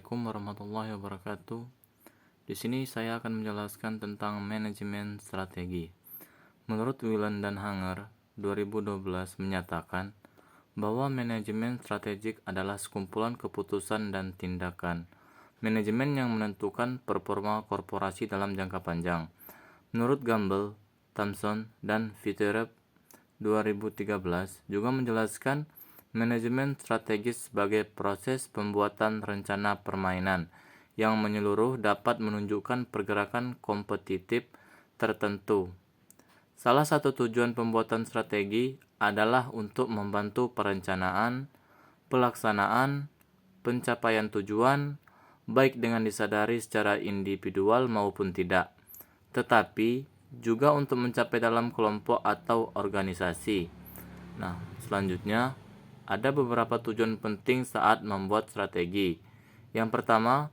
Assalamualaikum warahmatullahi wabarakatuh. Di sini saya akan menjelaskan tentang manajemen strategi. Menurut Wieland dan Hanger, 2012 menyatakan bahwa manajemen strategik adalah sekumpulan keputusan dan tindakan manajemen yang menentukan performa korporasi dalam jangka panjang. Menurut Gamble, Thompson, dan Vitereb, 2013 juga menjelaskan manajemen strategis sebagai proses pembuatan rencana permainan yang menyeluruh dapat menunjukkan pergerakan kompetitif tertentu. Salah satu tujuan pembuatan strategi adalah untuk membantu perencanaan, pelaksanaan, pencapaian tujuan, baik dengan disadari secara individual maupun tidak, tetapi juga untuk mencapai dalam kelompok atau organisasi. Nah, selanjutnya ada beberapa tujuan penting saat membuat strategi. Yang pertama,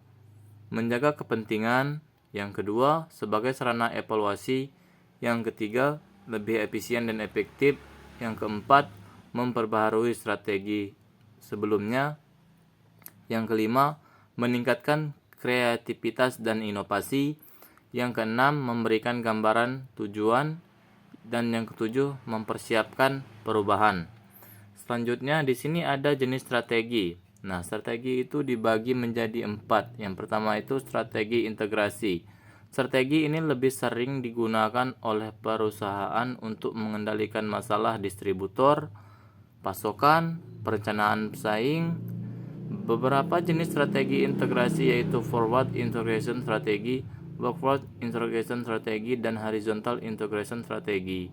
menjaga kepentingan. Yang kedua, sebagai sarana evaluasi. Yang ketiga, lebih efisien dan efektif. Yang keempat, memperbaharui strategi sebelumnya. Yang kelima, meningkatkan kreativitas dan inovasi. Yang keenam, memberikan gambaran tujuan. Dan yang ketujuh, mempersiapkan perubahan. Selanjutnya di sini ada jenis strategi. Nah, strategi itu dibagi menjadi 4. Yang pertama itu strategi integrasi. Strategi ini lebih sering digunakan oleh perusahaan untuk mengendalikan masalah distributor, pasokan, perencanaan pesaing. Beberapa jenis strategi integrasi yaitu forward integration strategy, backward integration strategy, dan horizontal integration strategy.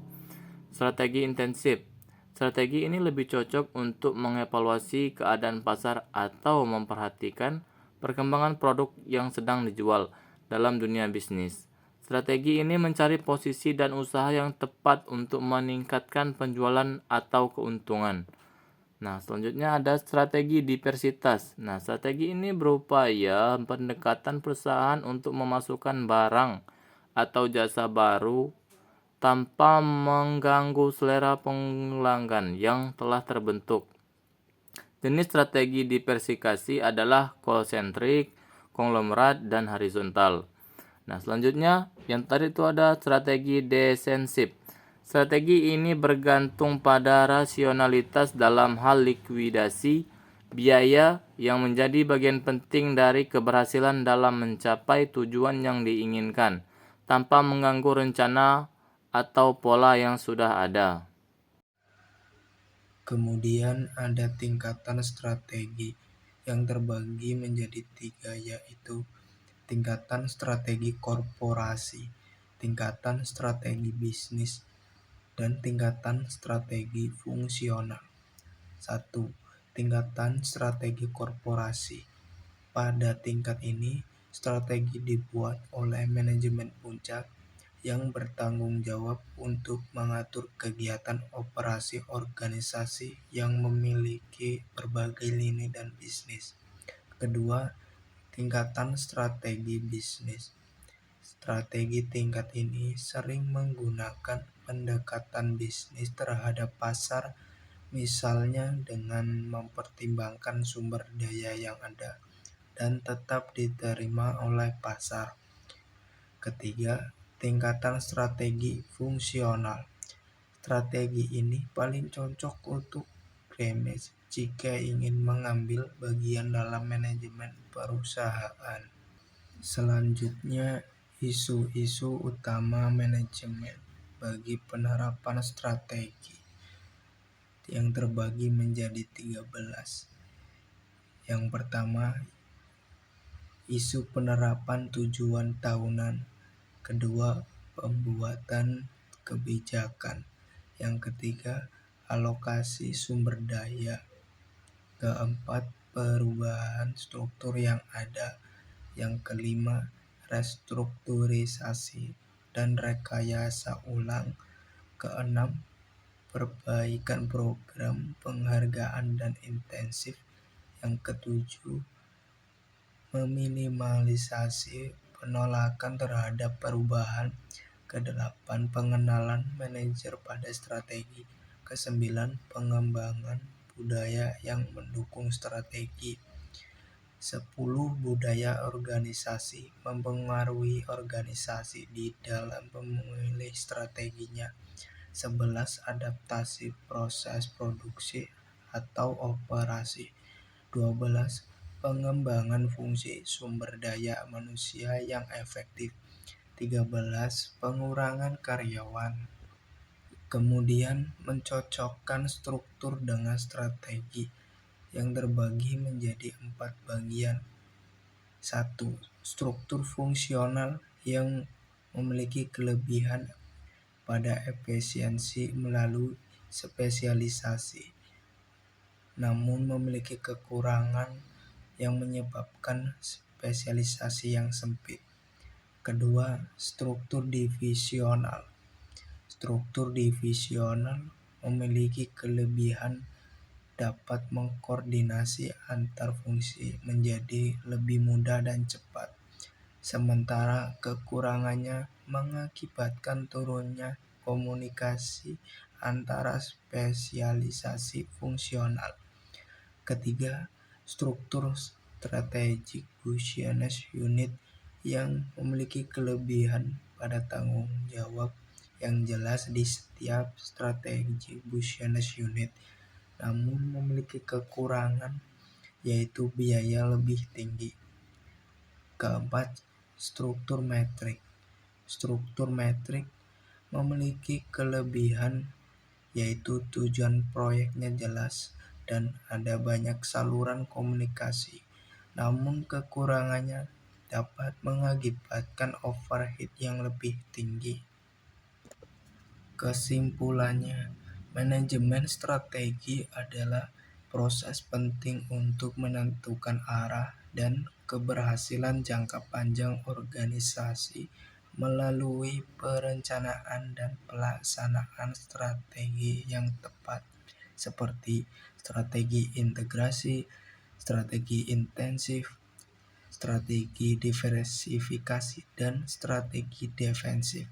Strategi intensif. Strategi ini lebih cocok untuk mengevaluasi keadaan pasar atau memperhatikan perkembangan produk yang sedang dijual dalam dunia bisnis. Strategi ini mencari posisi dan usaha yang tepat untuk meningkatkan penjualan atau keuntungan. Nah, selanjutnya ada strategi diversitas. Nah, strategi ini berupaya pendekatan perusahaan untuk memasukkan barang atau jasa baru tanpa mengganggu selera pelanggan yang telah terbentuk. Jenis strategi diversifikasi adalah konsentrik, konglomerat, dan horizontal. Nah, selanjutnya yang tadi itu ada strategi desensif. Strategi ini bergantung pada rasionalitas dalam hal likuidasi biaya yang menjadi bagian penting dari keberhasilan dalam mencapai tujuan yang diinginkan tanpa mengganggu rencana atau pola yang sudah ada. Kemudian ada tingkatan strategi yang terbagi menjadi 3, yaitu tingkatan strategi korporasi, tingkatan strategi bisnis, dan tingkatan strategi fungsional. 1. Tingkatan strategi korporasi. Pada tingkat ini, strategi dibuat oleh manajemen puncak yang bertanggung jawab untuk mengatur kegiatan operasi organisasi yang memiliki berbagai lini dan bisnis. Kedua, tingkatan strategi bisnis. Strategi tingkat ini sering menggunakan pendekatan bisnis terhadap pasar, misalnya dengan mempertimbangkan sumber daya yang ada dan tetap diterima oleh pasar. Ketiga, tingkatan strategi fungsional. Strategi ini paling cocok untuk premis jika ingin mengambil bagian dalam manajemen perusahaan. Selanjutnya, isu-isu utama manajemen bagi penerapan strategi yang terbagi menjadi 13. Yang pertama, isu penerapan tujuan tahunan. Kedua, pembuatan kebijakan. Yang ketiga, alokasi sumber daya. Keempat, perubahan struktur yang ada. Yang kelima, restrukturisasi dan rekayasa ulang. Keenam, perbaikan program penghargaan dan intensif. Yang ketujuh, meminimalisasi penolakan terhadap perubahan. Kedelapan, pengenalan manajer pada strategi. Kesembilan, pengembangan budaya yang mendukung strategi. 10. Budaya organisasi mempengaruhi organisasi di dalam memilih strateginya. 11. Adaptasi proses produksi atau operasi. 12. Pengembangan fungsi sumber daya manusia yang efektif. 13. Pengurangan karyawan. Kemudian mencocokkan struktur dengan strategi yang terbagi menjadi 4 bagian. 1. Struktur fungsional yang memiliki kelebihan pada efisiensi melalui spesialisasi, namun memiliki kekurangan yang menyebabkan spesialisasi yang sempit. Kedua, struktur divisional. Struktur divisional memiliki kelebihan dapat mengkoordinasi antar fungsi menjadi lebih mudah dan cepat, sementara kekurangannya mengakibatkan turunnya komunikasi antara spesialisasi fungsional. Ketiga, struktur strategic business unit yang memiliki kelebihan pada tanggung jawab yang jelas di setiap strategic business unit, namun memiliki kekurangan yaitu biaya lebih tinggi. Keempat, struktur metrik. Struktur metrik memiliki kelebihan yaitu tujuan proyeknya jelas dan ada banyak saluran komunikasi, namun kekurangannya dapat mengakibatkan overhead yang lebih tinggi. Kesimpulannya, manajemen strategi adalah proses penting untuk menentukan arah dan keberhasilan jangka panjang organisasi melalui perencanaan dan pelaksanaan strategi yang tepat, seperti strategi integrasi, strategi intensif, strategi diversifikasi, dan strategi defensif.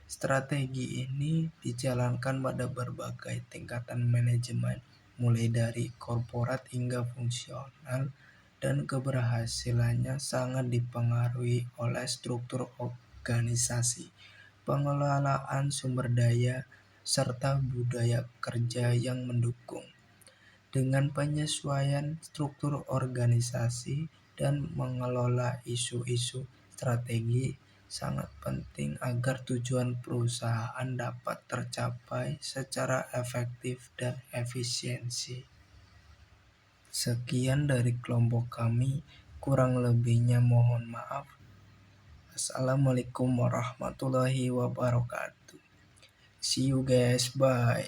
Strategi ini dijalankan pada berbagai tingkatan manajemen, mulai dari korporat hingga fungsional, dan keberhasilannya sangat dipengaruhi oleh struktur organisasi, pengelolaan sumber daya, serta budaya kerja yang mendukung. Dengan penyesuaian struktur organisasi dan mengelola isu-isu strategi sangat penting agar tujuan perusahaan dapat tercapai secara efektif dan efisiensi. Sekian dari kelompok kami, kurang lebihnya mohon maaf. Assalamualaikum warahmatullahi wabarakatuh. See you guys, bye.